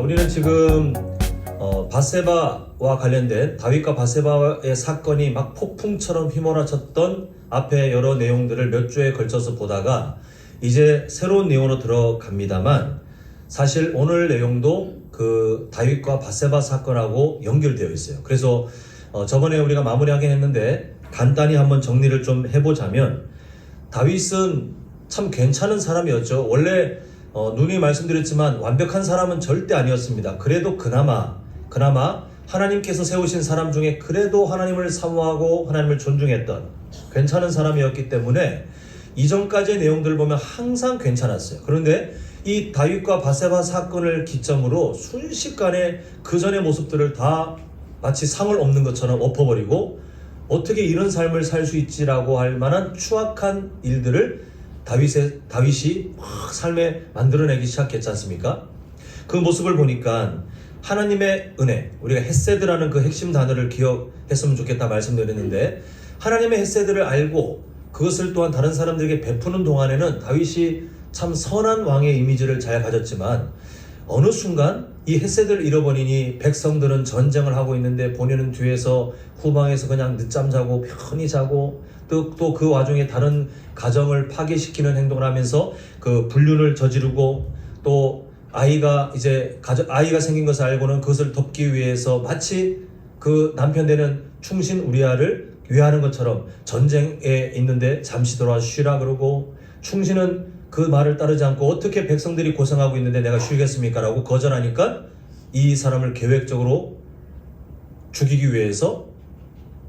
우리는 지금 바세바와 관련된 다윗과 바세바의 사건이 막 폭풍처럼 휘몰아쳤던 앞에 여러 내용들을 몇 주에 걸쳐서 보다가 이제 새로운 내용으로 들어갑니다만, 사실 오늘 내용도 그 다윗과 바세바 사건하고 연결되어 있어요. 그래서 저번에 우리가 마무리하긴 했는데 간단히 한번 정리를 좀 해보자면, 다윗은 참 괜찮은 사람이었죠. 원래 누누이 말씀드렸지만 완벽한 사람은 절대 아니었습니다. 그래도 그나마 하나님께서 세우신 사람 중에 그래도 하나님을 사모하고 하나님을 존중했던 괜찮은 사람이었기 때문에 이전까지의 내용들을 보면 항상 괜찮았어요. 그런데 이 다윗과 바세바 사건을 기점으로 순식간에 그 전의 모습들을 다 마치 상을 엎는 것처럼 엎어버리고, 어떻게 이런 삶을 살 수 있지라고 할 만한 추악한 일들을 다윗이 막 삶에 만들어내기 시작했지 않습니까? 그 모습을 보니까 하나님의 은혜, 우리가 헤세드라는 그 핵심 단어를 기억했으면 좋겠다 말씀드렸는데, 하나님의 헤세드를 알고 그것을 또한 다른 사람들에게 베푸는 동안에는 다윗이 참 선한 왕의 이미지를 잘 가졌지만, 어느 순간 이 헤세드를 잃어버리니 백성들은 전쟁을 하고 있는데 본인은 뒤에서 후방에서 그냥 늦잠 자고 편히 자고, 또 그 와중에 다른 가정을 파괴시키는 행동을 하면서 그 불륜을 저지르고, 또 아이가 생긴 것을 알고는 그것을 덮기 위해서 마치 그 남편 되는 충신 우리아를 위하는 것처럼 전쟁에 있는데 잠시 돌아와 쉬라 그러고, 충신은 그 말을 따르지 않고 어떻게 백성들이 고생하고 있는데 내가 쉬겠습니까? 라고 거절하니까 이 사람을 계획적으로 죽이기 위해서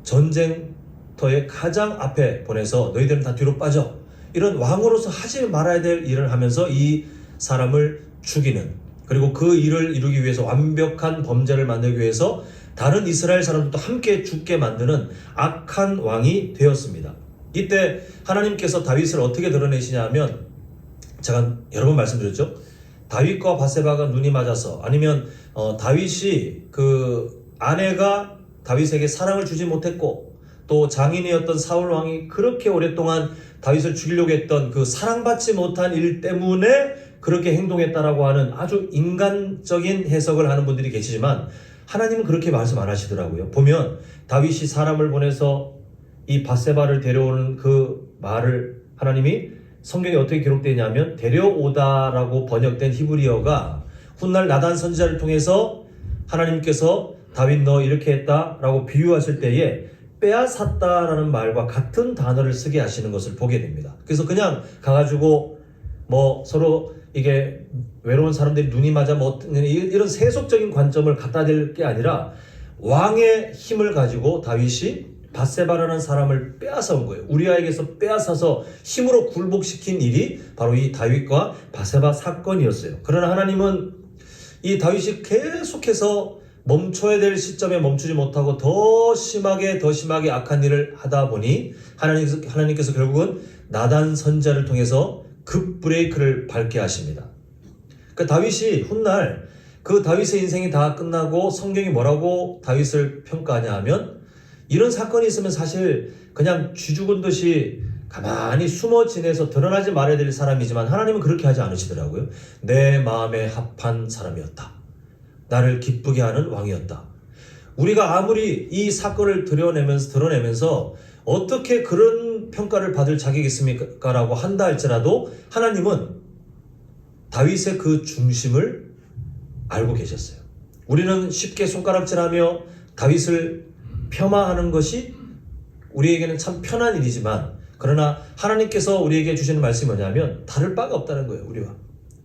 전쟁터의 가장 앞에 보내서 너희들은 다 뒤로 빠져, 이런 왕으로서 하지 말아야 될 일을 하면서 이 사람을 죽이는, 그리고 그 일을 이루기 위해서 완벽한 범죄를 만들기 위해서 다른 이스라엘 사람들도 함께 죽게 만드는 악한 왕이 되었습니다. 이때 하나님께서 다윗을 어떻게 드러내시냐면, 제가 여러 번 말씀드렸죠. 다윗과 바세바가 눈이 맞아서, 아니면 다윗이 그 아내가 다윗에게 사랑을 주지 못했고, 또 장인이었던 사울 왕이 그렇게 오랫동안 다윗을 죽이려고 했던 그 사랑받지 못한 일 때문에 그렇게 행동했다라고 하는 아주 인간적인 해석을 하는 분들이 계시지만, 하나님은 그렇게 말씀 안 하시더라고요. 보면 다윗이 사람을 보내서 이 바세바를 데려오는 그 말을 하나님이 성경에 어떻게 기록되어 있냐면, 데려오다라고 번역된 히브리어가 훗날 나단 선지자를 통해서 하나님께서 다윗 너 이렇게 했다라고 비유하실 때에 빼앗았다라는 말과 같은 단어를 쓰게 하시는 것을 보게 됩니다. 그래서 그냥 가가지고 뭐 서로 이게 외로운 사람들이 눈이 맞아 뭐 이런 세속적인 관점을 갖다 댈 게 아니라, 왕의 힘을 가지고 다윗이 바세바라는 사람을 빼앗아온 거예요. 우리아에게서 빼앗아서 힘으로 굴복시킨 일이 바로 이 다윗과 바세바 사건이었어요. 그러나 하나님은 이 다윗이 계속해서 멈춰야 될 시점에 멈추지 못하고 더 심하게 악한 일을 하다 보니 하나님께서 결국은 나단 선지자를 통해서 급 브레이크를 밟게 하십니다. 그 다윗이 훗날 그 다윗의 인생이 다 끝나고 성경이 뭐라고 다윗을 평가하냐 하면, 이런 사건이 있으면 사실 그냥 쥐 죽은 듯이 가만히 숨어 지내서 드러나지 말아야 될 사람이지만, 하나님은 그렇게 하지 않으시더라고요. 내 마음에 합한 사람이었다. 나를 기쁘게 하는 왕이었다. 우리가 아무리 이 사건을 드러내면서 어떻게 그런 평가를 받을 자격이 있습니까? 라고 한다 할지라도 하나님은 다윗의 그 중심을 알고 계셨어요. 우리는 쉽게 손가락질하며 다윗을 폄하하는 것이 우리에게는 참 편한 일이지만, 그러나 하나님께서 우리에게 주시는 말씀이 뭐냐면 다를 바가 없다는 거예요. 우리와.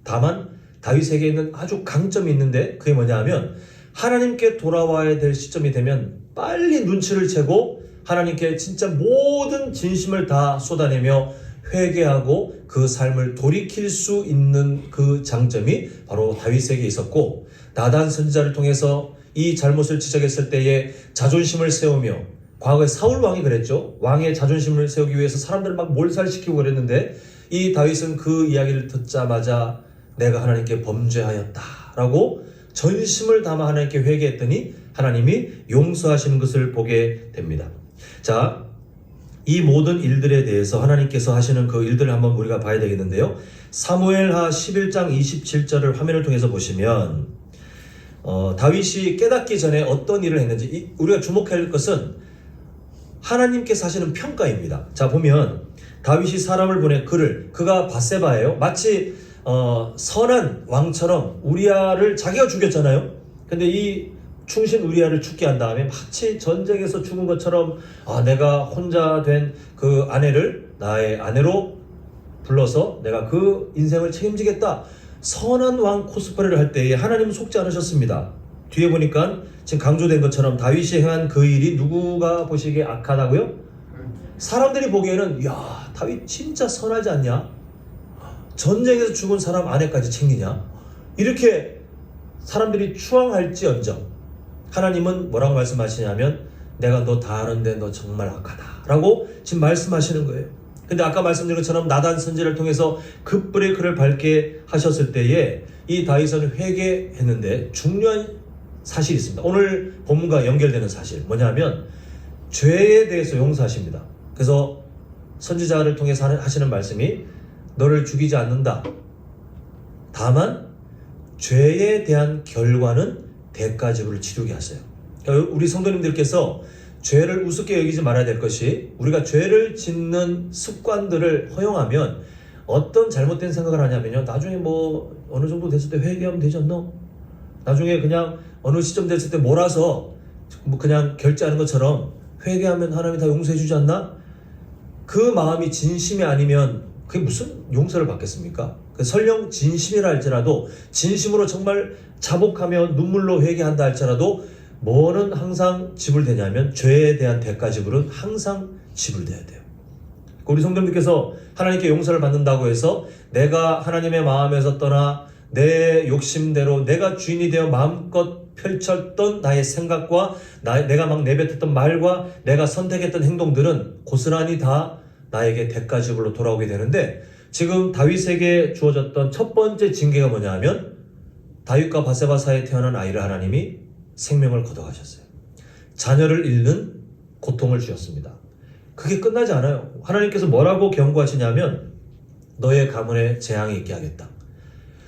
다만 다윗에게 있는 아주 강점이 있는데, 그게 뭐냐 하면 하나님께 돌아와야 될 시점이 되면 빨리 눈치를 채고 하나님께 진짜 모든 진심을 다 쏟아내며 회개하고 그 삶을 돌이킬 수 있는 그 장점이 바로 다윗에게 있었고, 나단 선지자를 통해서 이 잘못을 지적했을 때에 자존심을 세우며, 과거에 사울 왕이 그랬죠. 왕의 자존심을 세우기 위해서 사람들을 막 몰살시키고 그랬는데, 이 다윗은 그 이야기를 듣자마자 내가 하나님께 범죄하였다라고 전심을 담아 하나님께 회개했더니 하나님이 용서하시는 것을 보게 됩니다. 자, 이 모든 일들에 대해서 하나님께서 하시는 그 일들을 한번 우리가 봐야 되겠는데요. 사무엘하 11장 27절을 화면을 통해서 보시면, 다윗이 깨닫기 전에 어떤 일을 했는지 우리가 주목할 것은 하나님께서 하시는 평가입니다. 자, 보면 다윗이 사람을 보내 그가 밧세바예요. 마치 선한 왕처럼 우리아를 자기가 죽였잖아요. 근데 이 충신 우리아를 죽게 한 다음에 마치 전쟁에서 죽은 것처럼 내가 혼자 된 그 아내를 나의 아내로 불러서 내가 그 인생을 책임지겠다. 선한 왕 코스프레를 할 때에 하나님은 속지 않으셨습니다. 뒤에 보니까 지금 강조된 것처럼 다윗이 행한 그 일이 누구가 보시기에 악하다고요? 사람들이 보기에는 야, 다윗 진짜 선하지 않냐? 전쟁에서 죽은 사람 아내까지 챙기냐? 이렇게 사람들이 추앙할지언정 하나님은 뭐라고 말씀하시냐면 내가 너 다 아는데 너 정말 악하다 라고 지금 말씀하시는 거예요. 근데 아까 말씀드린 것처럼 나단 선지를 통해서 급브레이크를 밟게 하셨을 때에 이 다윗은 회개했는데 중요한 사실이 있습니다. 오늘 본문과 연결되는 사실 뭐냐면 죄에 대해서 용서하십니다. 그래서 선지자를 통해서 하시는 말씀이 너를 죽이지 않는다. 다만 죄에 대한 결과는 대가 지불을 치르게 하세요. 그러니까 우리 성도님들께서 죄를 우습게 여기지 말아야 될 것이 우리가 죄를 짓는 습관들을 허용하면 어떤 잘못된 생각을 하냐면요. 나중에 뭐 어느 정도 됐을 때 회개하면 되지 않나? 나중에 그냥 어느 시점 됐을 때 몰아서 뭐 그냥 결제하는 것처럼 회개하면 하나님이 다 용서해 주지 않나? 그 마음이 진심이 아니면 그게 무슨 용서를 받겠습니까? 설령 진심이라 할지라도 진심으로 정말 자복하며 눈물로 회개한다 할지라도 뭐는 항상 지불되냐면 죄에 대한 대가 지불은 항상 지불돼야 돼요. 우리 성도님들께서 하나님께 용서를 받는다고 해서 내가 하나님의 마음에서 떠나 내 욕심대로 내가 주인이 되어 마음껏 펼쳤던 나의 생각과 내가 막 내뱉었던 말과 내가 선택했던 행동들은 고스란히 다 나에게 대가 지불로 돌아오게 되는데 지금 다윗에게 주어졌던 첫 번째 징계가 뭐냐 하면 다윗과 밧세바 사이에 태어난 아이를 하나님이 생명을 걷어가셨어요. 자녀를 잃는 고통을 주셨습니다. 그게 끝나지 않아요. 하나님께서 뭐라고 경고하시냐면 너의 가문에 재앙이 있게 하겠다.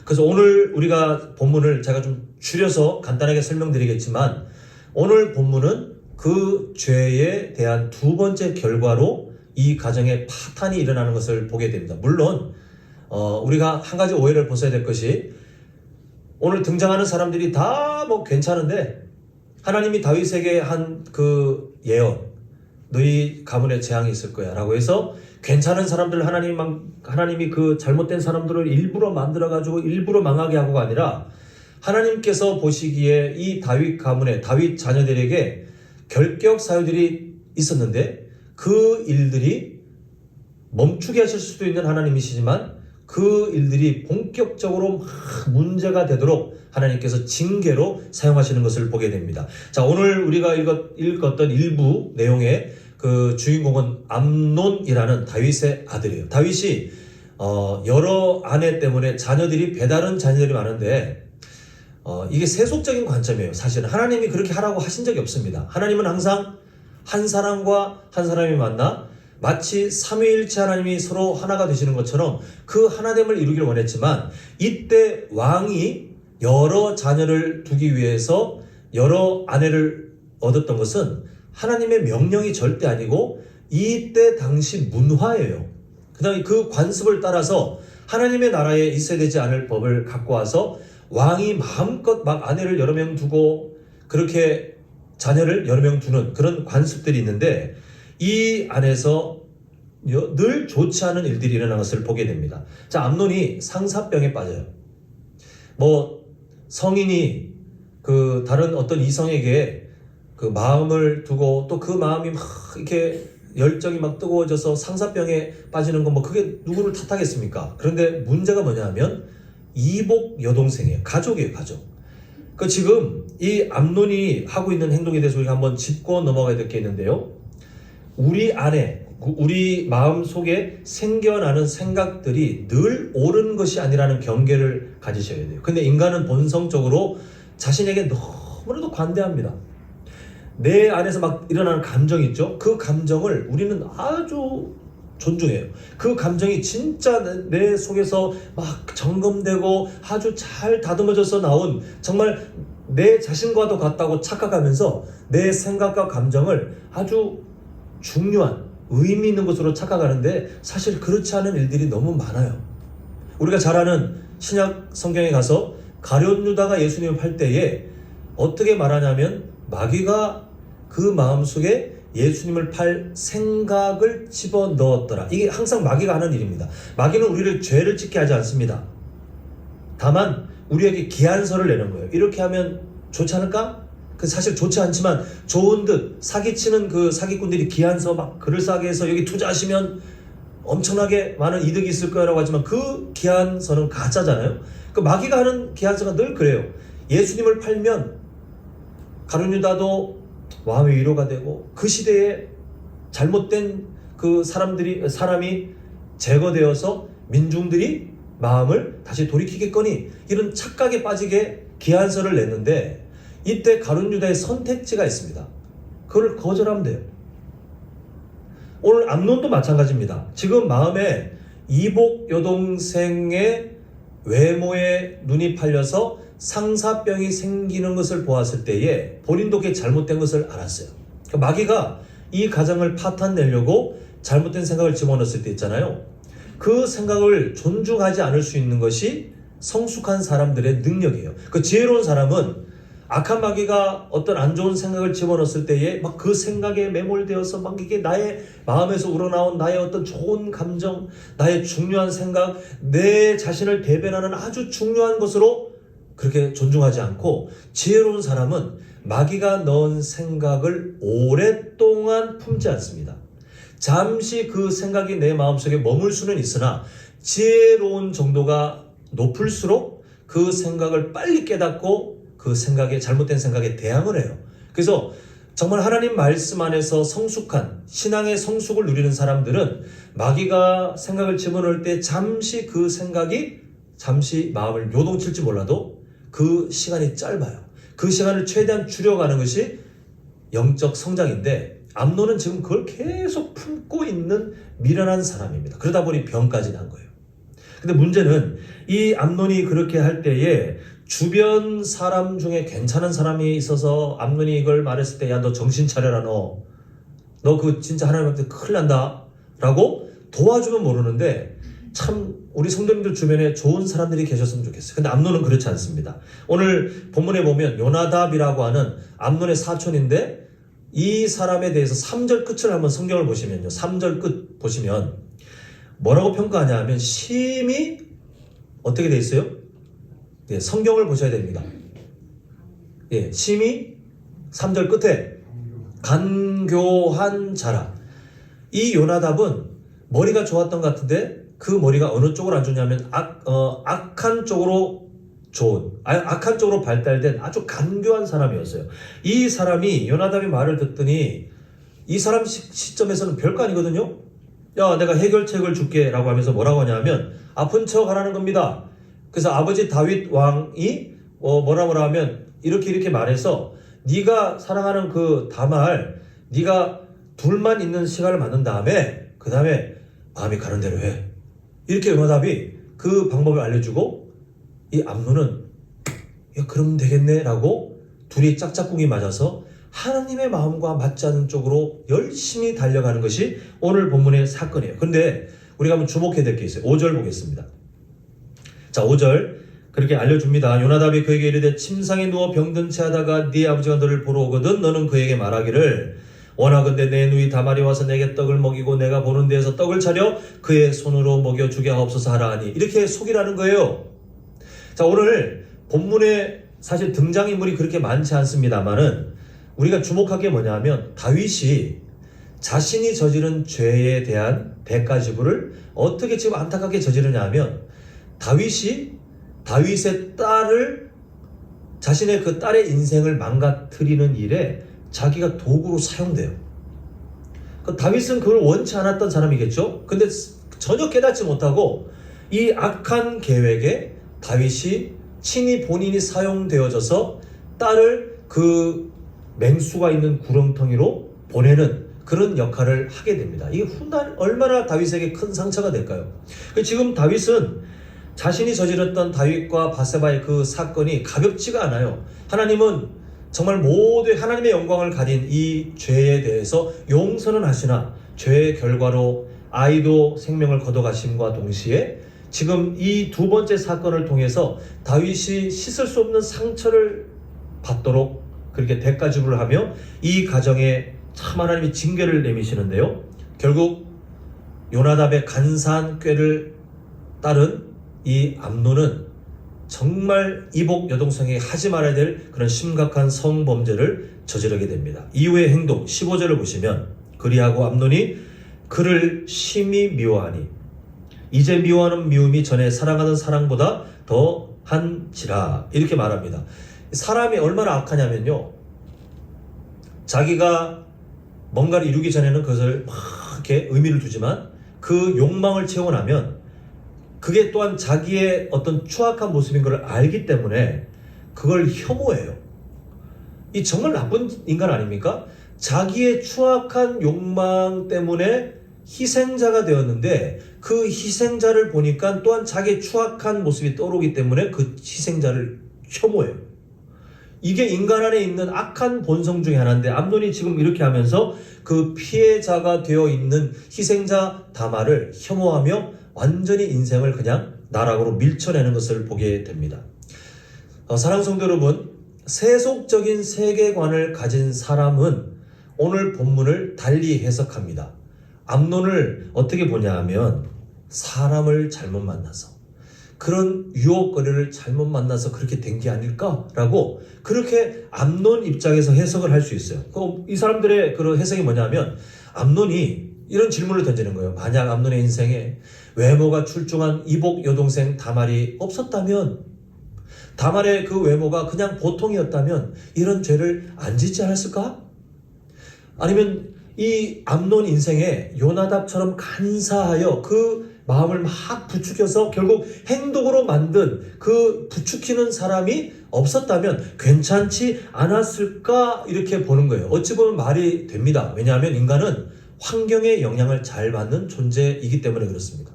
그래서 오늘 우리가 본문을 제가 좀 줄여서 간단하게 설명드리겠지만 오늘 본문은 그 죄에 대한 두 번째 결과로 이 가정에 파탄이 일어나는 것을 보게 됩니다. 물론 우리가 한 가지 오해를 벗어야 될 것이 오늘 등장하는 사람들이 다 뭐 괜찮은데 하나님이 다윗에게 한 그 예언 너희 가문에 재앙이 있을 거야 라고 해서 괜찮은 사람들 하나님이 그 잘못된 사람들을 일부러 만들어가지고 일부러 망하게 하고가 아니라 하나님께서 보시기에 이 다윗 가문에 다윗 자녀들에게 결격 사유들이 있었는데 그 일들이 멈추게 하실 수도 있는 하나님이시지만 그 일들이 본격적으로 문제가 되도록 하나님께서 징계로 사용하시는 것을 보게 됩니다. 자, 오늘 우리가 읽었던 일부 내용의 그 주인공은 암논이라는 다윗의 아들이에요. 다윗이 여러 아내 때문에 배다른 자녀들이 많은데 이게 세속적인 관점이에요. 사실은 하나님이 그렇게 하라고 하신 적이 없습니다. 하나님은 항상 한 사람과 한 사람이 만나 마치 삼위일체 하나님이 서로 하나가 되시는 것처럼 그 하나됨을 이루기를 원했지만 이때 왕이 여러 자녀를 두기 위해서 여러 아내를 얻었던 것은 하나님의 명령이 절대 아니고 이때 당시 문화예요. 그다음에 그 관습을 따라서 하나님의 나라에 있어야 되지 않을 법을 갖고 와서 왕이 마음껏 막 아내를 여러 명 두고 그렇게 자녀를 여러 명 두는 그런 관습들이 있는데 이 안에서 늘 좋지 않은 일들이 일어난 것을 보게 됩니다. 자, 암논이 상사병에 빠져요. 뭐 성인이 그 다른 어떤 이성에게 그 마음을 두고 또 그 마음이 막 이렇게 열정이 막 뜨거워져서 상사병에 빠지는 건 뭐 그게 누구를 탓하겠습니까? 그런데 문제가 뭐냐면 이복 여동생이에요. 가족이에요, 가족. 그 지금 이 암논이 하고 있는 행동에 대해서 우리가 한번 짚고 넘어가야 될 게 있는데요. 우리 안에 우리 마음 속에 생겨나는 생각들이 늘 옳은 것이 아니라는 경계를 가지셔야 돼요. 근데 인간은 본성적으로 자신에게 너무나도 관대합니다. 내 안에서 막 일어나는 감정이 있죠. 그 감정을 우리는 아주 존중해요. 그 감정이 진짜 내 속에서 막 점검되고 아주 잘 다듬어져서 나온 정말 내 자신과도 같다고 착각하면서 내 생각과 감정을 아주 중요한 의미 있는 것으로 착각하는데 사실 그렇지 않은 일들이 너무 많아요. 우리가 잘 아는 신약 성경에 가서 가룟 유다가 예수님을 팔 때에 어떻게 말하냐면 마귀가 그 마음속에 예수님을 팔 생각을 집어넣었더라. 이게 항상 마귀가 하는 일입니다. 마귀는 우리를 죄를 짓게 하지 않습니다. 다만 우리에게 기한서를 내는 거예요. 이렇게 하면 좋지 않을까? 그 사실 좋지 않지만 좋은 듯 사기치는 그 사기꾼들이 기한서 막 그럴싸하게 해서 여기 투자하시면 엄청나게 많은 이득이 있을 거라고 하지만 그 기한서는 가짜잖아요. 그 마귀가 하는 기한서가 늘 그래요. 예수님을 팔면 가룟 유다도 마음의 위로가 되고 그 시대에 잘못된 그 사람이 제거되어서 민중들이 마음을 다시 돌이키겠거니 이런 착각에 빠지게 기한서를 냈는데 이때 가룟 유다의 선택지가 있습니다. 그걸 거절하면 돼요. 오늘 암논도 마찬가지입니다. 지금 마음에 이복 여동생의 외모에 눈이 팔려서 상사병이 생기는 것을 보았을 때에 본인도 그게 잘못된 것을 알았어요. 그러니까 마귀가 이 가정을 파탄내려고 잘못된 생각을 집어넣었을 때 있잖아요. 그 생각을 존중하지 않을 수 있는 것이 성숙한 사람들의 능력이에요. 그 지혜로운 사람은 악한 마귀가 어떤 안 좋은 생각을 집어넣었을 때에 막 그 생각에 매몰되어서 막 이게 나의 마음에서 우러나온 나의 어떤 좋은 감정, 나의 중요한 생각, 내 자신을 대변하는 아주 중요한 것으로 그렇게 존중하지 않고 지혜로운 사람은 마귀가 넣은 생각을 오랫동안 품지 않습니다. 잠시 그 생각이 내 마음속에 머물 수는 있으나 지혜로운 정도가 높을수록 그 생각을 빨리 깨닫고 그 생각에 잘못된 생각에 대항을 해요. 그래서 정말 하나님 말씀 안에서 성숙한 신앙의 성숙을 누리는 사람들은 마귀가 생각을 집어넣을 때 잠시 그 생각이 잠시 마음을 요동칠지 몰라도 그 시간이 짧아요. 그 시간을 최대한 줄여가는 것이 영적 성장인데 암논은 지금 그걸 계속 품고 있는 미련한 사람입니다. 그러다 보니 병까지 난 거예요. 근데 문제는 이 암논이 그렇게 할 때에 주변 사람 중에 괜찮은 사람이 있어서 암논이 이걸 말했을 때 야 너 정신 차려라 너 그 진짜 하나님한테 큰일 난다 라고 도와주면 모르는데 참 우리 성도님들 주변에 좋은 사람들이 계셨으면 좋겠어요. 근데 암논은 그렇지 않습니다. 오늘 본문에 보면 요나답이라고 하는 암논의 사촌인데 이 사람에 대해서 3절 끝을 한번 성경을 보시면요. 3절 끝 보시면 뭐라고 평가하냐 하면 심히 어떻게 돼 있어요? 예, 성경을 보셔야 됩니다. 예, 심히 3절 끝에 간교한 자라. 이 요나답은 머리가 좋았던 것 같은데 그 머리가 어느 쪽으로 안 좋냐면 악한 쪽으로 악한 쪽으로 발달된 아주 간교한 사람이었어요. 이 사람이 요나답의 말을 듣더니 이 사람 시점에서는 별거 아니거든요. 야 내가 해결책을 줄게 라고 하면서 뭐라고 하냐면 아픈 척 하라는 겁니다. 그래서 아버지 다윗 왕이 뭐라 하면 이렇게 말해서 네가 사랑하는 그 다말 네가 둘만 있는 시간을 만든 다음에 그 다음에 마음이 가는 대로 해. 이렇게 요나답이 그 방법을 알려주고 이 암논은 야 그러면 되겠네 라고 둘이 짝짝꿍이 맞아서 하나님의 마음과 맞지 않는 쪽으로 열심히 달려가는 것이 오늘 본문의 사건이에요. 근데 우리가 한번 주목해야 될 게 있어요. 5절 보겠습니다. 자 5절 그렇게 알려줍니다. 요나답이 그에게 이르되 침상에 누워 병든 채 하다가 네 아버지가 너를 보러 오거든 너는 그에게 말하기를 원하건대 내 누이 다말이 와서 내게 떡을 먹이고 내가 보는 데에서 떡을 차려 그의 손으로 먹여주게 하옵소서 하라 하니 이렇게 속이라는 거예요. 자 오늘 본문에 사실 등장인물이 그렇게 많지 않습니다만은 우리가 주목할 게 뭐냐면 다윗이 자신이 저지른 죄에 대한 대가 지불을 어떻게 지금 안타깝게 저지르냐 하면 다윗의 딸을 자신의 그 딸의 인생을 망가뜨리는 일에 자기가 도구로 사용돼요. 그 다윗은 그걸 원치 않았던 사람이겠죠. 근데 전혀 깨닫지 못하고 이 악한 계획에 다윗이 친히 본인이 사용되어져서 딸을 그 맹수가 있는 구렁텅이로 보내는 그런 역할을 하게 됩니다. 이게 훗날 얼마나 다윗에게 큰 상처가 될까요? 지금 다윗은 자신이 저질렀던 다윗과 바세바의 그 사건이 가볍지가 않아요. 하나님은 정말 모두의 하나님의 영광을 가진 이 죄에 대해서 용서는 하시나 죄의 결과로 아이도 생명을 거둬가심과 동시에 지금 이 두 번째 사건을 통해서 다윗이 씻을 수 없는 상처를 받도록 그렇게 대가 지불을 하며 이 가정에 참 하나님이 징계를 내미시는데요. 결국 요나답의 간사한 꾀를 따른 이 암논은 정말 이복 여동생에게 하지 말아야 될 그런 심각한 성범죄를 저지르게 됩니다. 이후의 행동 15절을 보시면 그리하고 암논이 그를 심히 미워하니 이제 미워하는 미움이 전에 사랑하던 사랑보다 더한지라 이렇게 말합니다. 사람이 얼마나 악하냐면요, 자기가 뭔가를 이루기 전에는 그것을 막 이렇게 의미를 두지만 그 욕망을 채우고 나면 그게 또한 자기의 어떤 추악한 모습인 걸 알기 때문에 그걸 혐오해요. 이 정말 나쁜 인간 아닙니까? 자기의 추악한 욕망 때문에 희생자가 되었는데 그 희생자를 보니까 또한 자기의 추악한 모습이 떠오르기 때문에 그 희생자를 혐오해요. 이게 인간 안에 있는 악한 본성 중에 하나인데 암논이 지금 이렇게 하면서 그 피해자가 되어 있는 희생자 다말을 혐오하며 완전히 인생을 그냥 나락으로 밀쳐내는 것을 보게 됩니다. 사랑하는 성도 여러분, 세속적인 세계관을 가진 사람은 오늘 본문을 달리 해석합니다. 암논을 어떻게 보냐 하면 사람을 잘못 만나서, 그런 유혹거리를 잘못 만나서 그렇게 된 게 아닐까라고 그렇게 암논 입장에서 해석을 할 수 있어요. 이 사람들의 그런 해석이 뭐냐면 암논이 이런 질문을 던지는 거예요. 만약 암논의 인생에 외모가 출중한 이복 여동생 다말이 없었다면, 다말의 그 외모가 그냥 보통이었다면 이런 죄를 안 짓지 않았을까? 아니면 이 암논 인생에 요나답처럼 간사하여 그 마음을 막 부추겨서 결국 행동으로 만든 그 부추기는 사람이 없었다면 괜찮지 않았을까? 이렇게 보는 거예요. 어찌 보면 말이 됩니다. 왜냐하면 인간은 환경의 영향을 잘 받는 존재이기 때문에 그렇습니다.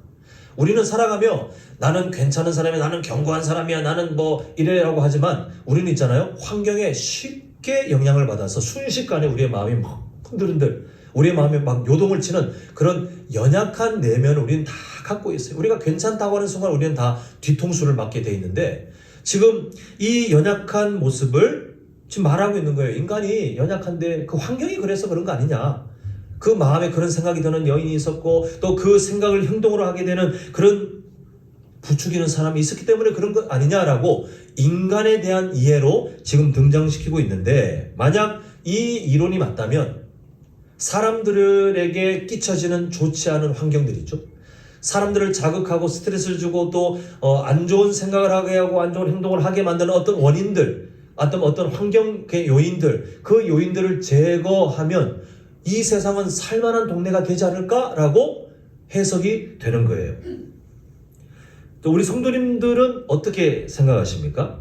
우리는 살아가며 나는 괜찮은 사람이야, 나는 견고한 사람이야, 나는 뭐 이래라고 하지만 우리는 있잖아요, 환경에 쉽게 영향을 받아서 순식간에 우리의 마음이 막 흔들흔들, 우리의 마음에 막 요동을 치는 그런 연약한 내면을 우리는 다 갖고 있어요. 우리가 괜찮다고 하는 순간 우리는 다 뒤통수를 맞게 돼 있는데 지금 이 연약한 모습을 지금 말하고 있는 거예요. 인간이 연약한데 그 환경이 그래서 그런 거 아니냐. 그 마음에 그런 생각이 드는 여인이 있었고 또 그 생각을 행동으로 하게 되는 그런 부추기는 사람이 있었기 때문에 그런 것 아니냐라고 인간에 대한 이해로 지금 등장시키고 있는데, 만약 이 이론이 맞다면 사람들에게 끼쳐지는 좋지 않은 환경들이 있죠. 사람들을 자극하고 스트레스를 주고 또 안 좋은 생각을 하게 하고 안 좋은 행동을 하게 만드는 어떤 원인들, 어떤 환경의 요인들, 그 요인들을 제거하면 이 세상은 살만한 동네가 되지 않을까라고 해석이 되는 거예요. 또 우리 성도님들은 어떻게 생각하십니까?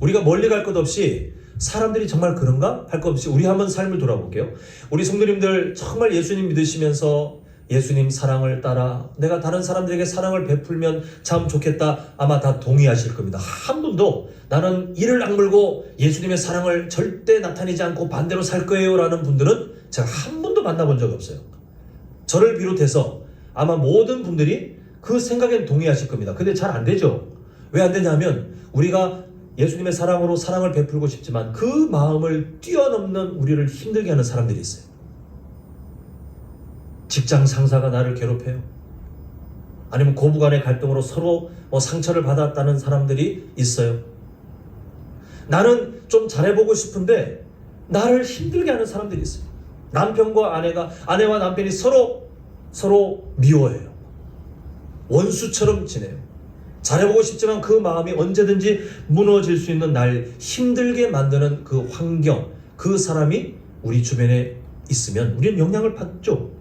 우리가 멀리 갈 것 없이 사람들이 정말 그런가? 할 것 없이 우리 한번 삶을 돌아볼게요. 우리 성도님들 정말 예수님 믿으시면서 예수님 사랑을 따라 내가 다른 사람들에게 사랑을 베풀면 참 좋겠다, 아마 다 동의하실 겁니다. 한 분도 나는 이를 악물고 예수님의 사랑을 절대 나타내지 않고 반대로 살 거예요 라는 분들은 제가 한 번도 만나본 적이 없어요. 저를 비롯해서 아마 모든 분들이 그 생각엔 동의하실 겁니다. 근데 잘 안 되죠. 왜 안 되냐면 우리가 예수님의 사랑으로 사랑을 베풀고 싶지만 그 마음을 뛰어넘는 우리를 힘들게 하는 사람들이 있어요. 직장 상사가 나를 괴롭혀요. 아니면 고부간의 갈등으로 서로 상처를 받았다는 사람들이 있어요. 나는 좀 잘해보고 싶은데 나를 힘들게 하는 사람들이 있어요. 남편과 아내와 남편이 서로 미워해요. 원수처럼 지내요. 잘해보고 싶지만 그 마음이 언제든지 무너질 수 있는 날 힘들게 만드는 그 환경, 그 사람이 우리 주변에 있으면 우리는 영향을 받죠.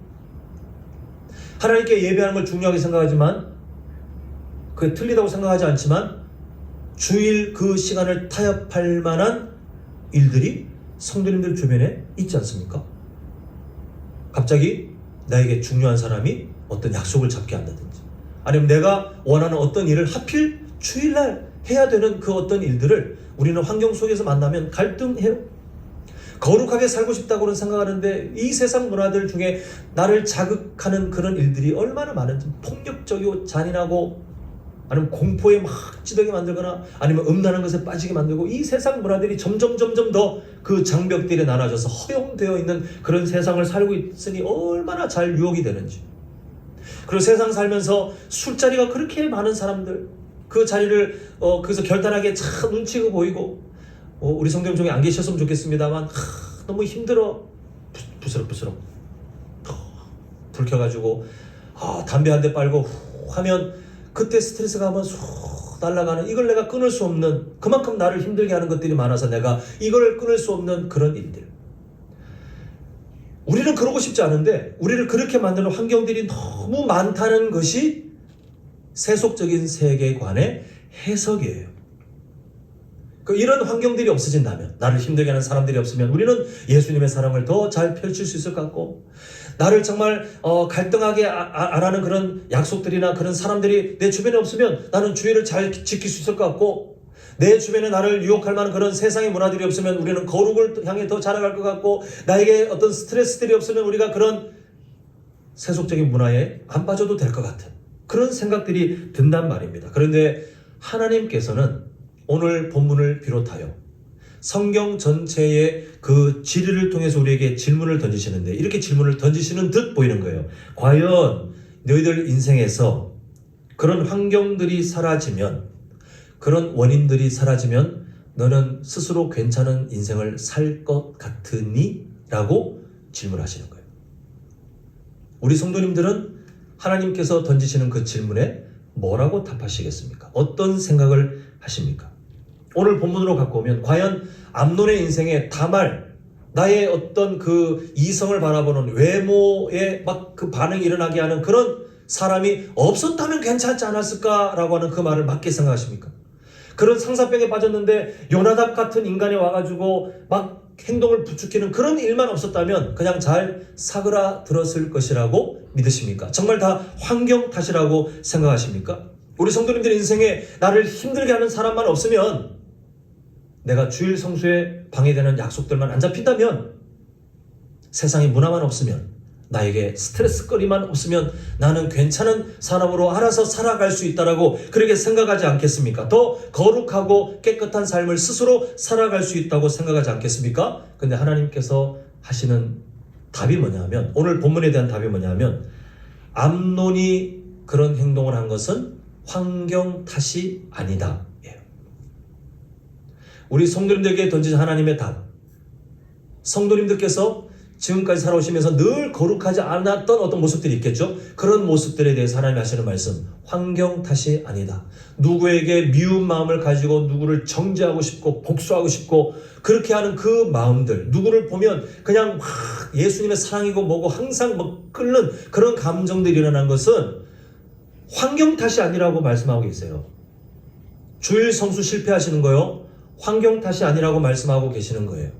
하나님께 예배하는 걸 중요하게 생각하지만 그게 틀리다고 생각하지 않지만 주일 그 시간을 타협할 만한 일들이 성도님들 주변에 있지 않습니까? 갑자기 나에게 중요한 사람이 어떤 약속을 잡게 한다든지, 아니면 내가 원하는 어떤 일을 하필 주일날 해야 되는 그 어떤 일들을 우리는 환경 속에서 만나면 갈등해요. 거룩하게 살고 싶다고는 생각하는데 이 세상 문화들 중에 나를 자극하는 그런 일들이 얼마나 많은지, 폭력적이고 잔인하고 아니면 공포에 막 찌들게 만들거나 아니면 음란한 것에 빠지게 만들고, 이 세상 문화들이 점점 더 그 장벽들이 나눠져서 허용되어 있는 그런 세상을 살고 있으니 얼마나 잘 유혹이 되는지. 그리고 세상 살면서 술자리가 그렇게 많은 사람들, 그 자리를 거기서 결단하게 참 눈치가 보이고, 우리 성도님 중에 안 계셨으면 좋겠습니다만 너무 힘들어, 부스럭부스럭 불 켜가지고 담배 한 대 빨고 하면 그때 스트레스가 한번 쑥 날아가는, 이걸 내가 끊을 수 없는, 그만큼 나를 힘들게 하는 것들이 많아서 내가 이걸 끊을 수 없는 그런 일들. 우리는 그러고 싶지 않은데 우리를 그렇게 만드는 환경들이 너무 많다는 것이 세속적인 세계관의 해석이에요. 이런 환경들이 없어진다면, 나를 힘들게 하는 사람들이 없으면 우리는 예수님의 사랑을 더 잘 펼칠 수 있을 것 같고, 나를 정말 갈등하게 안 하는 그런 약속들이나 그런 사람들이 내 주변에 없으면 나는 주의를 잘 지킬 수 있을 것 같고, 내 주변에 나를 유혹할 만한 그런 세상의 문화들이 없으면 우리는 거룩을 향해 더 자라갈 것 같고, 나에게 어떤 스트레스들이 없으면 우리가 그런 세속적인 문화에 안 빠져도 될 것 같은 그런 생각들이 든단 말입니다. 그런데 하나님께서는 오늘 본문을 비롯하여 성경 전체의 그 지리를 통해서 우리에게 질문을 던지시는데, 이렇게 질문을 던지시는 듯 보이는 거예요. 과연 너희들 인생에서 그런 환경들이 사라지면, 그런 원인들이 사라지면 너는 스스로 괜찮은 인생을 살 것 같으니? 라고 질문하시는 거예요. 우리 성도님들은 하나님께서 던지시는 그 질문에 뭐라고 답하시겠습니까? 어떤 생각을 하십니까? 오늘 본문으로 갖고 오면 과연 암논의 인생에 다말, 나의 어떤 그 이성을 바라보는 외모에 막 그 반응이 일어나게 하는 그런 사람이 없었다면 괜찮지 않았을까라고 하는 그 말을 맞게 생각하십니까? 그런 상사병에 빠졌는데 요나답 같은 인간이 와가지고 막 행동을 부추기는 그런 일만 없었다면 그냥 잘 사그라들었을 것이라고 믿으십니까? 정말 다 환경 탓이라고 생각하십니까? 우리 성도님들 인생에 나를 힘들게 하는 사람만 없으면, 내가 주일 성수에 방해되는 약속들만 안 잡힌다면, 세상의 문화만 없으면, 나에게 스트레스거리만 없으면 나는 괜찮은 사람으로 알아서 살아갈 수 있다라고 그렇게 생각하지 않겠습니까? 더 거룩하고 깨끗한 삶을 스스로 살아갈 수 있다고 생각하지 않겠습니까? 근데 하나님께서 하시는 답이 뭐냐면, 오늘 본문에 대한 답이 뭐냐면, 암논이 그런 행동을 한 것은 환경 탓이 아니다. 우리 성도님들에게 던진 하나님의 답. 성도님들께서 지금까지 살아오시면서 늘 거룩하지 않았던 어떤 모습들이 있겠죠. 그런 모습들에 대해서 하나님이 하시는 말씀, 환경 탓이 아니다. 누구에게 미운 마음을 가지고 누구를 정죄하고 싶고 복수하고 싶고 그렇게 하는 그 마음들, 누구를 보면 그냥 막 예수님의 사랑이고 뭐고 항상 뭐 끓는 그런 감정들이 일어난 것은 환경 탓이 아니라고 말씀하고 계세요. 주일 성수 실패하시는 거요, 환경 탓이 아니라고 말씀하고 계시는 거예요.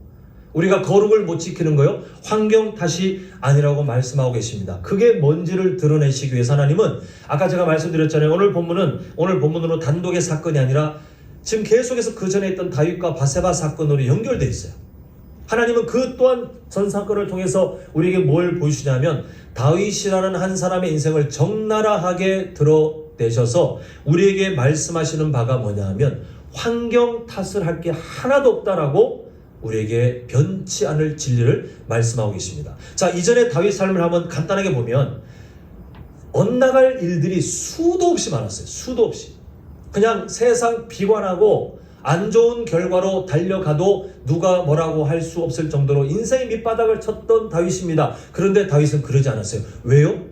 우리가 거룩을 못 지키는 거요, 환경 탓이 아니라고 말씀하고 계십니다. 그게 뭔지를 드러내시기 위해서 하나님은, 아까 제가 말씀드렸잖아요. 오늘 본문으로 단독의 사건이 아니라 지금 계속해서 그 전에 있던 다윗과 바세바 사건으로 연결되어 있어요. 하나님은 그 또한 전 사건을 통해서 우리에게 뭘 보여주시냐면, 다윗이라는 한 사람의 인생을 적나라하게 드러내셔서 우리에게 말씀하시는 바가 뭐냐 하면, 환경 탓을 할 게 하나도 없다라고 우리에게 변치 않을 진리를 말씀하고 계십니다. 자, 이전에 다윗 삶을 한번 간단하게 보면 엇나갈 일들이 수도 없이 많았어요. 수도 없이. 그냥 세상 비관하고 안 좋은 결과로 달려가도 누가 뭐라고 할 수 없을 정도로 인생의 밑바닥을 쳤던 다윗입니다. 그런데 다윗은 그러지 않았어요. 왜요?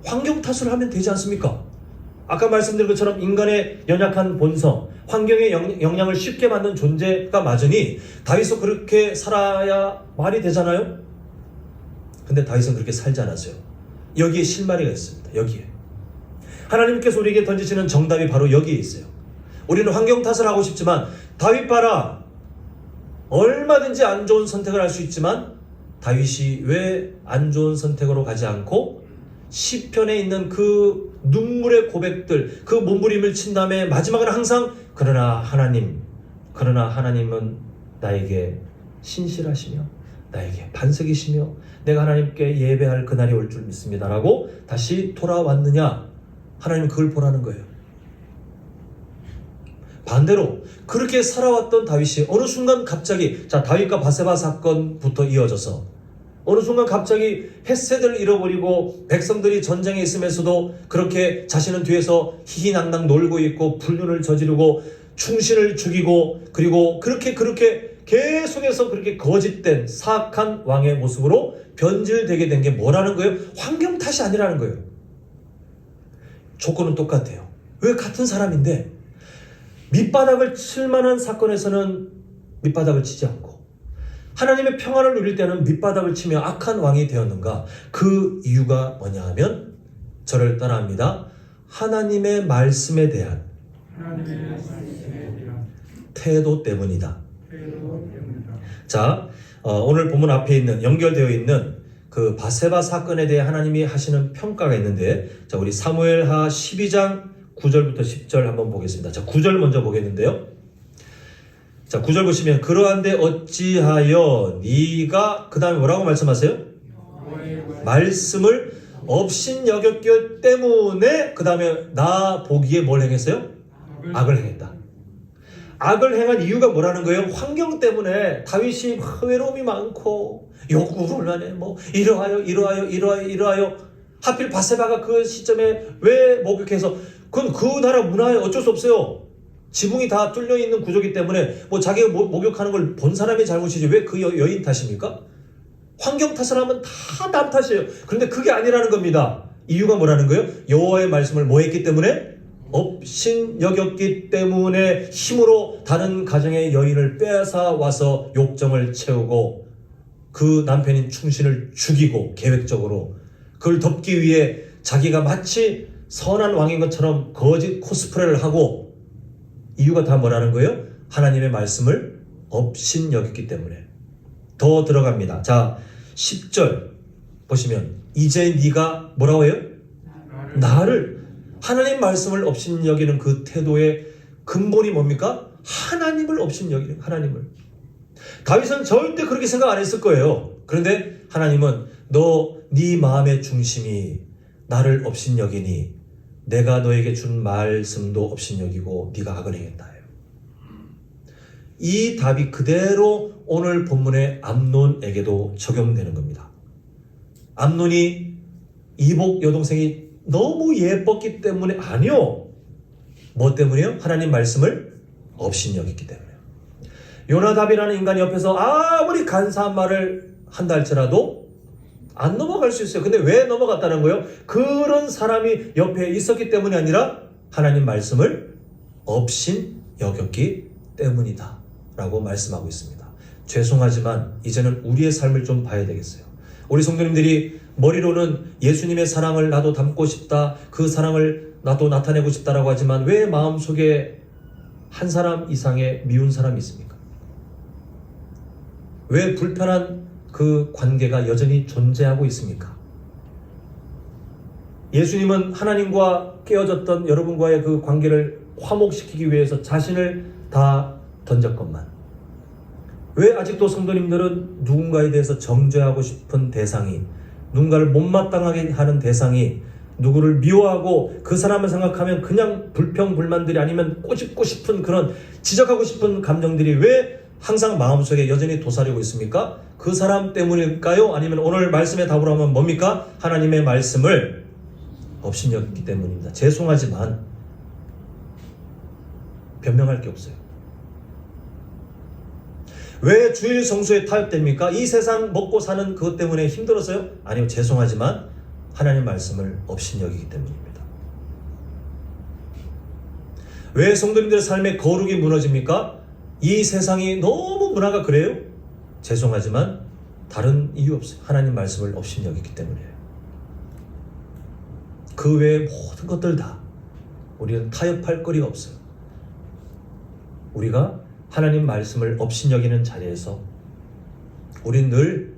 환경 탓을 하면 되지 않습니까? 아까 말씀드린 것처럼 인간의 연약한 본성, 환경의 영향을 쉽게 받는 존재가 맞으니 다윗은 그렇게 살아야 말이 되잖아요. 근데 다윗은 그렇게 살지 않았어요. 여기에 실마리가 있습니다. 여기에 하나님께서 우리에게 던지시는 정답이 바로 여기에 있어요. 우리는 환경 탓을 하고 싶지만, 다윗 봐라, 얼마든지 안 좋은 선택을 할 수 있지만 다윗이 왜 안 좋은 선택으로 가지 않고 시편에 있는 그 눈물의 고백들, 그 몸부림을 친 다음에 마지막은 항상 그러나 하나님은 나에게 신실하시며 나에게 반석이시며 내가 하나님께 예배할 그날이 올 줄 믿습니다 라고 다시 돌아왔느냐, 하나님은 그걸 보라는 거예요. 반대로 그렇게 살아왔던 다윗이 어느 순간 갑자기, 자, 다윗과 바세바 사건부터 이어져서 어느 순간 갑자기 헷세대를 잃어버리고 백성들이 전쟁에 있으면서도 그렇게 자신은 뒤에서 희희낭낭 놀고 있고 불륜을 저지르고 충신을 죽이고 그리고 그렇게 계속해서 그렇게 거짓된 사악한 왕의 모습으로 변질되게 된 게 뭐라는 거예요? 환경 탓이 아니라는 거예요. 조건은 똑같아요. 왜 같은 사람인데 밑바닥을 칠 만한 사건에서는 밑바닥을 치지 않고 하나님의 평안을 누릴 때는 밑바닥을 치며 악한 왕이 되었는가? 그 이유가 뭐냐 하면 저를 따라합니다. 하나님의 말씀에 대한 태도 때문이다. 자, 오늘 본문 앞에 있는 연결되어 있는 그 바세바 사건에 대해 하나님이 하시는 평가가 있는데, 자, 우리 사무엘하 12장 9절부터 10절 한번 보겠습니다. 자, 9절 먼저 보겠는데요. 자, 9절 보시면 그러한데 어찌하여 네가, 그 다음에 뭐라고 말씀하세요? 말씀을 업신여겼기 때문에, 그 다음에 나 보기에 뭘 행했어요? 악을 행했다. 악을 행한 이유가 뭐라는 거예요? 환경 때문에 다윗이 외로움이 많고 욕구불만해, 뭐 이러하여 하필 바세바가 그 시점에 왜 목욕해서, 그건 그 나라 문화에 어쩔 수 없어요. 지붕이 다 뚫려 있는 구조이기 때문에 뭐 자기가 목욕하는 걸 본 사람의 잘못이지 왜 그 여인 탓입니까? 환경 탓을 하면 다 남 탓이에요. 그런데 그게 아니라는 겁니다. 이유가 뭐라는 거예요? 여호와의 말씀을 뭐 했기 때문에? 업신여겼기 때문에 힘으로 다른 가정의 여인을 빼앗아 와서 욕정을 채우고 그 남편인 충신을 죽이고 계획적으로 그걸 덮기 위해 자기가 마치 선한 왕인 것처럼 거짓 코스프레를 하고, 이유가 다 뭐라는 거예요? 하나님의 말씀을 업신여겼기 때문에. 더 들어갑니다. 자, 10절 보시면 이제 네가 뭐라고 해요? 나를, 하나님 말씀을 업신여기는 그 태도의 근본이 뭡니까? 하나님을 업신여기는, 하나님을. 다윗은 절대 그렇게 생각 안 했을 거예요. 그런데 하나님은 네 마음의 중심이 나를 업신여기니 내가 너에게 준 말씀도 업신여기고 네가 악을 행했다. 이 답이 그대로 오늘 본문의 암논에게도 적용되는 겁니다. 암논이 이복 여동생이 너무 예뻤기 때문에, 아니요. 뭐 때문에요? 하나님 말씀을 업신여겼기 때문에요. 요나답이라는 인간이 옆에서 아무리 간사한 말을 한다 할지라도 안 넘어갈 수 있어요. 근데 왜 넘어갔다는 거예요? 그런 사람이 옆에 있었기 때문이 아니라 하나님 말씀을 업신여겼기 때문이다 라고 말씀하고 있습니다. 죄송하지만 이제는 우리의 삶을 좀 봐야 되겠어요. 우리 성도님들이 머리로는 예수님의 사랑을 나도 담고 싶다, 그 사랑을 나도 나타내고 싶다라고 하지만 왜 마음속에 한 사람 이상의 미운 사람이 있습니까? 왜 불편한 그 관계가 여전히 존재하고 있습니까? 예수님은 하나님과 깨어졌던 여러분과의 그 관계를 화목시키기 위해서 자신을 다 던졌건만 왜 아직도 성도님들은 누군가에 대해서 정죄하고 싶은 대상이, 누군가를 못마땅하게 하는 대상이, 누구를 미워하고 그 사람을 생각하면 그냥 불평불만들이 아니면 꼬집고 싶은 그런 지적하고 싶은 감정들이 왜 항상 마음속에 여전히 도사리고 있습니까? 그 사람 때문일까요? 아니면 오늘 말씀의 답으로 하면 뭡니까? 하나님의 말씀을 업신여겼기 때문입니다. 죄송하지만 변명할 게 없어요. 왜 주일 성수에 타협됩니까? 이 세상 먹고 사는 그것 때문에 힘들어서요? 아니요, 죄송하지만 하나님 말씀을 업신여기기 때문입니다. 왜 성도님들의 삶의 거룩이 무너집니까? 이 세상이 너무 문화가 그래요? 죄송하지만 다른 이유 없어요. 하나님 말씀을 업신여기기 때문이에요. 그 외의 모든 것들 다 우리는 타협할 거리가 없어요. 우리가 하나님 말씀을 업신여기는 자리에서 우린 늘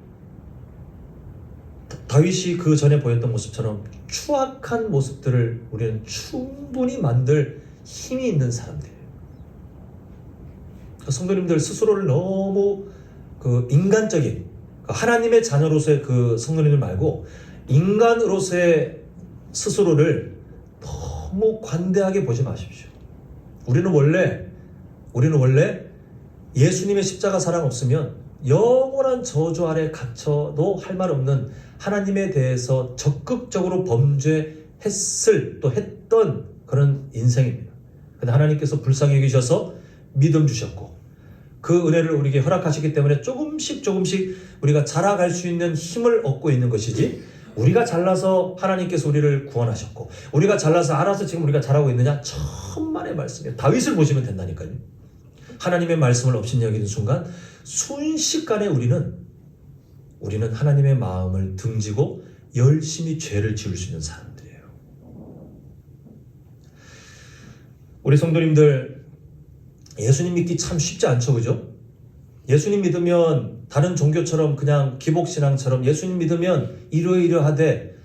다윗이 그 전에 보였던 모습처럼 추악한 모습들을 우리는 충분히 만들 힘이 있는 사람들이에요. 성도님들 스스로를 너무 인간적인 하나님의 자녀로서의 성도님들 말고 인간으로서의 스스로를 너무 관대하게 보지 마십시오. 우리는 원래 예수님의 십자가 사랑 없으면 영원한 저주 아래 갇혀도 할 말 없는 하나님에 대해서 적극적으로 범죄했을 또 했던 그런 인생입니다. 근데 하나님께서 불쌍히 여기셔서 믿음 주셨고 그 은혜를 우리에게 허락하시기 때문에 조금씩 우리가 자라갈 수 있는 힘을 얻고 있는 것이지, 우리가 잘나서 하나님께서 우리를 구원하셨고 우리가 잘나서 알아서 지금 우리가 잘하고 있느냐? 천만의 말씀이에요. 다윗을 보시면 된다니까요. 하나님의 말씀을 업신여기는 순간 순식간에 우리는 하나님의 마음을 등지고 열심히 죄를 지을 수 있는 사람들이에요. 우리 성도님들, 예수님 믿기 참 쉽지 않죠, 그죠? 예수님 믿으면 다른 종교처럼 그냥 기복신앙처럼 예수님 믿으면 이러이러하되,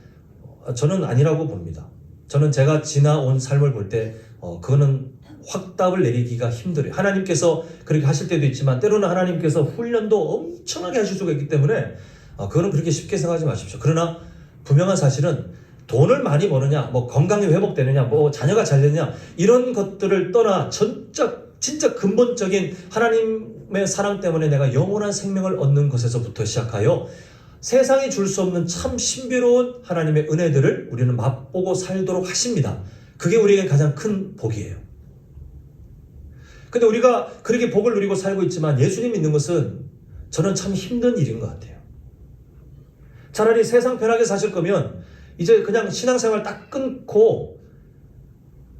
저는 아니라고 봅니다. 저는 제가 지나온 삶을 볼 때 그거는 확답을 내리기가 힘들어요. 하나님께서 그렇게 하실 때도 있지만 때로는 하나님께서 훈련도 엄청나게 하실 수가 있기 때문에 그거는 그렇게 쉽게 생각하지 마십시오. 그러나 분명한 사실은 돈을 많이 버느냐, 건강이 회복되느냐, 자녀가 잘 되느냐, 이런 것들을 떠나 진짜 근본적인 하나님의 사랑 때문에 내가 영원한 생명을 얻는 것에서부터 시작하여 세상이 줄 수 없는 참 신비로운 하나님의 은혜들을 우리는 맛보고 살도록 하십니다. 그게 우리에게 가장 큰 복이에요. 근데 우리가 그렇게 복을 누리고 살고 있지만 예수님 믿는 것은 저는 참 힘든 일인 것 같아요. 차라리 세상 편하게 사실 거면 이제 그냥 신앙생활 딱 끊고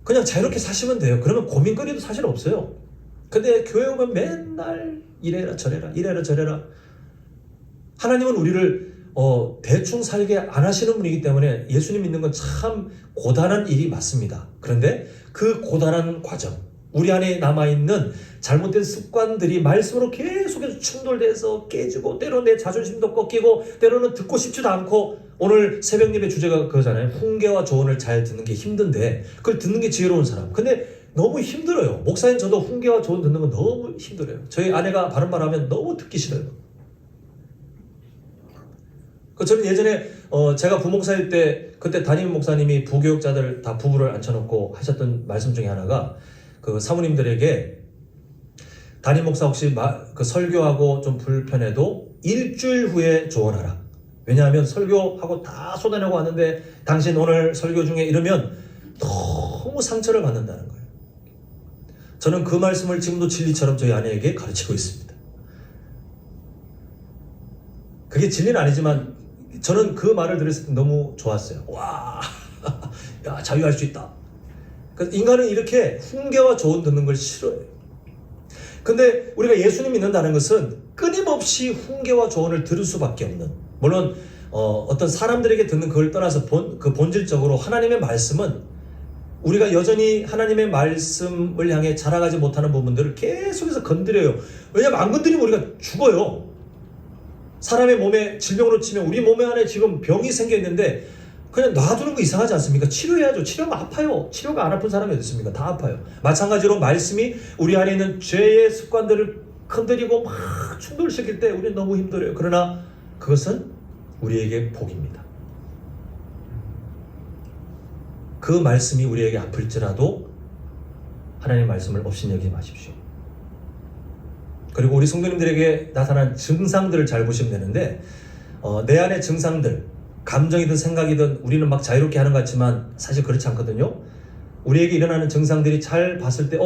그냥 자유롭게 사시면 돼요. 그러면 고민거리도 사실 없어요. 근데 교회 오면 맨날 이래라 저래라. 하나님은 우리를 대충 살게 안 하시는 분이기 때문에 예수님 믿는 건 참 고단한 일이 맞습니다. 그런데 그 고단한 과정, 우리 안에 남아있는 잘못된 습관들이 말씀으로 계속해서 충돌돼서 깨지고 때로는 내 자존심도 꺾이고 때로는 듣고 싶지도 않고, 오늘 새벽 예배 주제가 그거잖아요. 훈계와 조언을 잘 듣는 게 힘든데 그걸 듣는 게 지혜로운 사람. 근데 너무 힘들어요. 목사님, 저도 훈계와 조언 듣는 건 너무 힘들어요. 저희 아내가 바른 말 하면 너무 듣기 싫어요. 저는 예전에 제가 부목사일 때 그때 담임 목사님이 부교육자들 다 부부를 앉혀놓고 하셨던 말씀 중에 하나가 그 사모님들에게, 담임 목사 혹시 설교하고 좀 불편해도 일주일 후에 조언하라. 왜냐하면 설교하고 다 쏟아내고 왔는데 당신 오늘 설교 중에 이러면 너무 상처를 받는다는 거예요. 저는 그 말씀을 지금도 진리처럼 저희 아내에게 가르치고 있습니다. 그게 진리는 아니지만 저는 그 말을 들었을 때 너무 좋았어요. 와, 야, 자유할 수 있다. 인간은 이렇게 훈계와 조언 듣는 걸 싫어해요. 근데 우리가 예수님 믿는다는 것은 끊임없이 훈계와 조언을 들을 수밖에 없는, 물론 어떤 사람들에게 듣는 그걸 떠나서 본질적으로 하나님의 말씀은 우리가 여전히 하나님의 말씀을 향해 자라가지 못하는 부분들을 계속해서 건드려요. 왜냐하면 안 건드리면 우리가 죽어요. 사람의 몸에 질병으로 치면 우리 몸에 안에 지금 병이 생겨 있는데 그냥 놔두는 거 이상하지 않습니까? 치료해야죠. 치료하면 아파요. 치료가 안 아픈 사람이 어디 있습니까? 다 아파요. 마찬가지로 말씀이 우리 안에 있는 죄의 습관들을 건드리고 막 충돌시킬 때 우리는 너무 힘들어요. 그러나 그것은 우리에게 복입니다. 그 말씀이 우리에게 아플지라도 하나님의 말씀을 업신여기지 마십시오. 그리고 우리 성도님들에게 나타난 증상들을 잘 보시면 되는데, 내 안의 증상들, 감정이든 생각이든 우리는 막 자유롭게 하는 것 같지만 사실 그렇지 않거든요. 우리에게 일어나는 증상들이 잘 봤을 때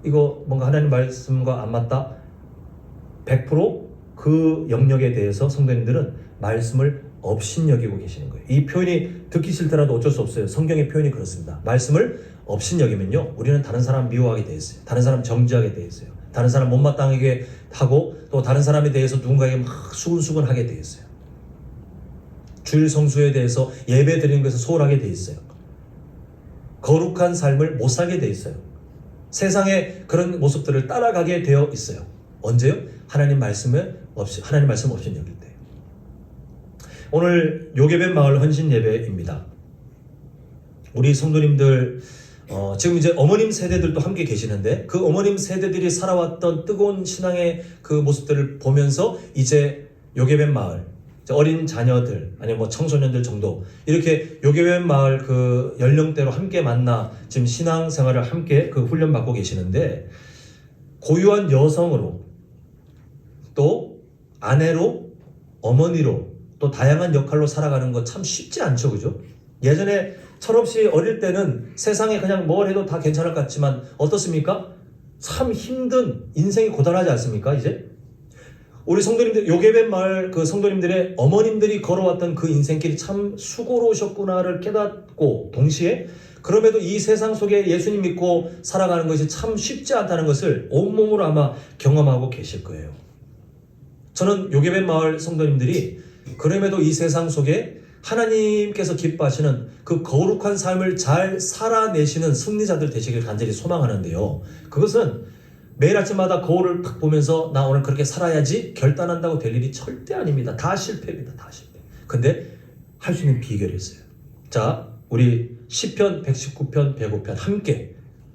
이거 뭔가 하나님 말씀과 안 맞다, 100% 영역에 대해서 성도님들은 말씀을 업신여기고 계시는 거예요. 이 표현이 듣기 싫더라도 어쩔 수 없어요. 성경의 표현이 그렇습니다. 말씀을 업신여기면요, 우리는 다른 사람 미워하게 돼 있어요. 다른 사람 정죄하게 돼 있어요. 다른 사람 못마땅하게 하고 또 다른 사람에 대해서 누군가에게 막 수근수근하게 돼 있어요. 주일 성수에 대해서 예배 드리는 것에서 소홀하게 돼 있어요. 거룩한 삶을 못 살게 돼 있어요. 세상의 그런 모습들을 따라가게 되어 있어요. 언제요? 하나님 말씀 없인 여길 때. 오늘 요괴변 마을 헌신 예배입니다. 우리 성도님들 지금 이제 어머님 세대들도 함께 계시는데 그 어머님 세대들이 살아왔던 뜨거운 신앙의 그 모습들을 보면서 이제 요괴뱀 마을 어린 자녀들 아니면 뭐 청소년들 정도 이렇게 요괴뱀 마을 그 연령대로 함께 만나 지금 신앙생활을 함께 그 훈련받고 계시는데 고유한 여성으로 또 아내로 어머니로 또 다양한 역할로 살아가는 거 참 쉽지 않죠, 그죠? 예전에 철없이 어릴 때는 세상에 그냥 뭘 해도 다 괜찮을 것 같지만 어떻습니까? 참 힘든 인생이 고단하지 않습니까? 이제 우리 성도님들 요괴뱀 마을 그 성도님들의 어머님들이 걸어왔던 그 인생길이 참 수고로우셨구나를 깨닫고 동시에 그럼에도 이 세상 속에 예수님 믿고 살아가는 것이 참 쉽지 않다는 것을 온몸으로 아마 경험하고 계실 거예요. 저는 요괴뱀 마을 성도님들이 그럼에도 이 세상 속에 하나님께서 기뻐하시는 그 거룩한 삶을 잘 살아내시는 승리자들 되시길 간절히 소망하는데요. 그것은 매일 아침마다 거울을 탁 보면서 나 오늘 그렇게 살아야지 결단한다고 될 일이 절대 아닙니다. 다 실패입니다. 다 실패. 근데 할 수 있는 비결이 있어요. 자, 우리 시편 119편 105편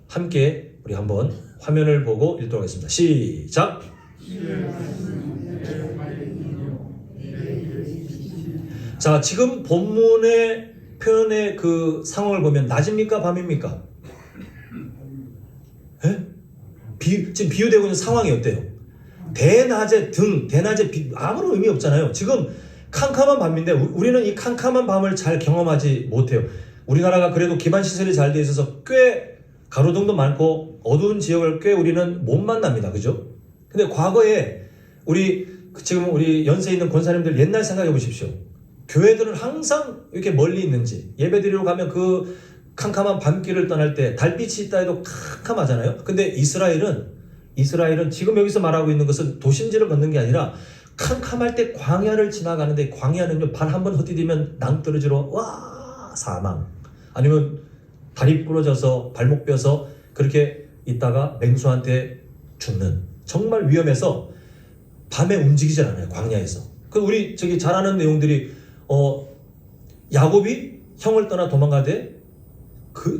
함께 우리 한번 화면을 보고 읽도록 하겠습니다. 시작. 자, 지금 본문의 표현의 그 상황을 보면 낮입니까 밤입니까? 에? 지금 비유되고 있는 상황이 어때요? 대낮에 아무런 의미 없잖아요. 지금 캄캄한 밤인데 우리는 이 캄캄한 밤을 잘 경험하지 못해요. 우리나라가 그래도 기반 시설이 잘 돼 있어서 꽤 가로등도 많고 어두운 지역을 꽤 우리는 못 만납니다. 그죠? 근데 과거에 지금 우리 연세 있는 권사님들 옛날 생각해 보십시오. 교회들은 항상 이렇게 멀리 있는지 예배드리러 가면 그 캄캄한 밤길을 떠날 때 달빛이 있다 해도 캄캄하잖아요. 근데 이스라엘은 지금 여기서 말하고 있는 것은 도심지를 걷는 게 아니라 캄캄할 때 광야를 지나가는데 광야는요 발 한번 헛디디면 낭떠러지로 와 사망 아니면 다리 부러져서 발목 뼈서 그렇게 있다가 맹수한테 죽는 정말 위험해서 밤에 움직이질 않아요. 광야에서. 그 우리 잘 아는 내용들이 야곱이 형을 떠나 도망가되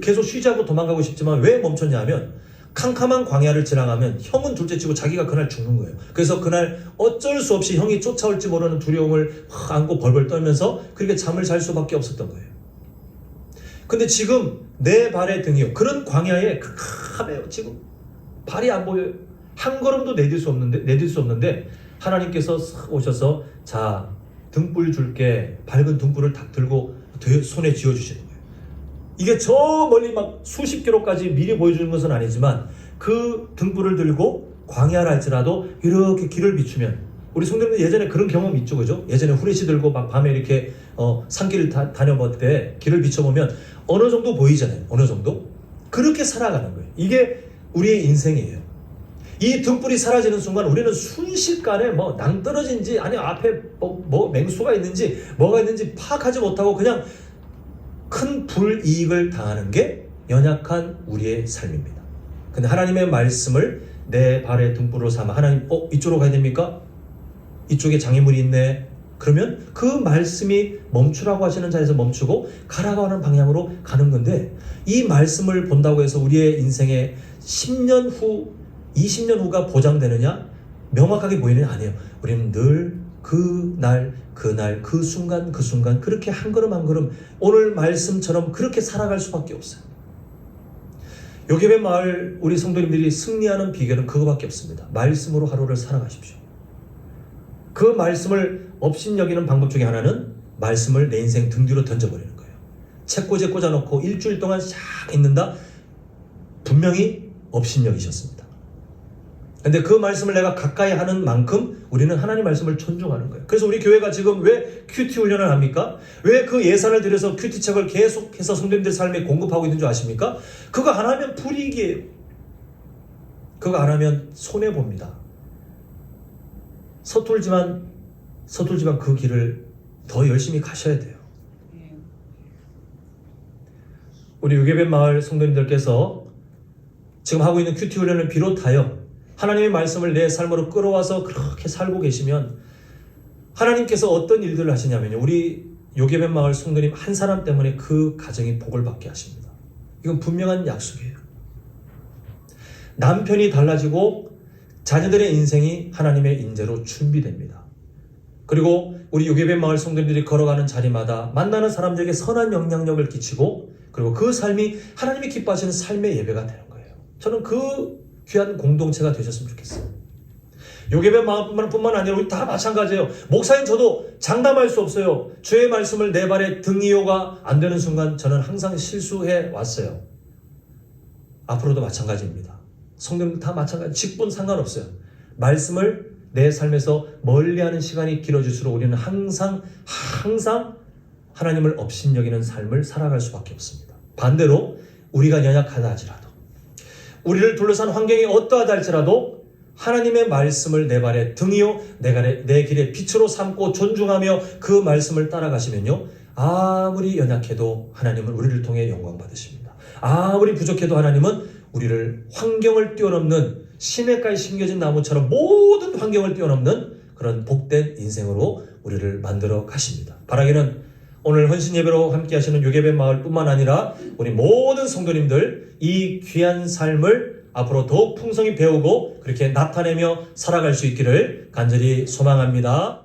계속 쉬지 않고 도망가고 싶지만 왜 멈췄냐 하면 캄캄한 광야를 지나가면 형은 둘째치고 자기가 그날 죽는 거예요. 그래서 그날 어쩔 수 없이 형이 쫓아올지 모르는 두려움을 안고 벌벌 떨면서 그렇게 잠을 잘 수밖에 없었던 거예요. 근데 지금 내 발의 등이요. 그런 광야에 캄캄해요. 지금 발이 안 보여요. 한 걸음도 내딜 수 없는데 하나님께서 오셔서 자 등불 줄게 밝은 등불을 탁 들고 손에 쥐어주시는 거예요. 이게 저 멀리 막 수십 킬로까지 미리 보여주는 것은 아니지만 그 등불을 들고 광야를 할지라도 이렇게 길을 비추면 우리 성도님들 예전에 그런 경험 있죠, 그죠? 예전에 후레쉬 들고 막 밤에 이렇게 산길을 다녀볼 때 길을 비춰보면 어느 정도 보이잖아요. 어느 정도 그렇게 살아가는 거예요. 이게 우리의 인생이에요. 이 등불이 사라지는 순간 우리는 순식간에 뭐 낭떠러진지 아니 앞에 뭐 맹수가 있는지 뭐가 있는지 파악하지 못하고 그냥 큰 불이익을 당하는 게 연약한 우리의 삶입니다. 근데 하나님의 말씀을 내 발의 등불로 삼아 하나님 이쪽으로 가야 됩니까? 이쪽에 장애물이 있네. 그러면 그 말씀이 멈추라고 하시는 자리에서 멈추고 가라고 하는 방향으로 가는 건데 이 말씀을 본다고 해서 우리의 인생에 10년 후 20년 후가 보장되느냐? 명확하게 보이느냐? 아니에요. 우리는 늘 그날 그 순간 그렇게 한 걸음 한 걸음 오늘 말씀처럼 그렇게 살아갈 수밖에 없어요. 요괴뱀 마을 우리 성도님들이 승리하는 비결은 그거밖에 없습니다. 말씀으로 하루를 살아가십시오. 그 말씀을 업신여기는 방법 중에 하나는 말씀을 내 인생 등 뒤로 던져버리는 거예요. 책꽂이에 꽂아놓고 일주일 동안 싹 읽는다? 분명히 업신여기셨습니다. 근데 그 말씀을 내가 가까이 하는 만큼 우리는 하나님 말씀을 존중하는 거예요. 그래서 우리 교회가 지금 왜 큐티 훈련을 합니까? 왜 그 예산을 들여서 큐티 책을 계속해서 성도님들 삶에 공급하고 있는 줄 아십니까? 그거 안 하면 불이익이에요. 그거 안 하면 손해봅니다. 서툴지만 그 길을 더 열심히 가셔야 돼요. 우리 요괴뱀 마을 성도님들께서 지금 하고 있는 큐티 훈련을 비롯하여 하나님의 말씀을 내 삶으로 끌어와서 그렇게 살고 계시면 하나님께서 어떤 일들을 하시냐면요. 우리 요괴변 마을 성도님 한 사람 때문에 그 가정이 복을 받게 하십니다. 이건 분명한 약속이에요. 남편이 달라지고 자녀들의 인생이 하나님의 인재로 준비됩니다. 그리고 우리 요괴변 마을 성도님들이 걸어가는 자리마다 만나는 사람들에게 선한 영향력을 끼치고 그리고 그 삶이 하나님이 기뻐하시는 삶의 예배가 되는 거예요. 저는 그 귀한 공동체가 되셨으면 좋겠어요. 요괴변 마을뿐만 아니라 우리 다 마찬가지예요. 목사님 저도 장담할 수 없어요. 주의 말씀을 내 발에 등이요가 안 되는 순간 저는 항상 실수해 왔어요. 앞으로도 마찬가지입니다. 성도님들 다 마찬가지. 직분 상관없어요. 말씀을 내 삶에서 멀리하는 시간이 길어질수록 우리는 항상 하나님을 업신여기는 삶을 살아갈 수밖에 없습니다. 반대로 우리가 연약하다 할지라도 우리를 둘러싼 환경이 어떠하다 할지라도 하나님의 말씀을 내 발에 등이요 내 길에 빛으로 삼고 존중하며 그 말씀을 따라가시면요, 아무리 연약해도 하나님은 우리를 통해 영광 받으십니다. 아무리 부족해도 하나님은 우리를 환경을 뛰어넘는 시냇가에 심겨진 나무처럼 모든 환경을 뛰어넘는 그런 복된 인생으로 우리를 만들어 가십니다. 바라기는 오늘 헌신 예배로 함께 하시는 요괴변 마을뿐만 아니라 우리 모든 성도님들 이 귀한 삶을 앞으로 더욱 풍성히 배우고 그렇게 나타내며 살아갈 수 있기를 간절히 소망합니다.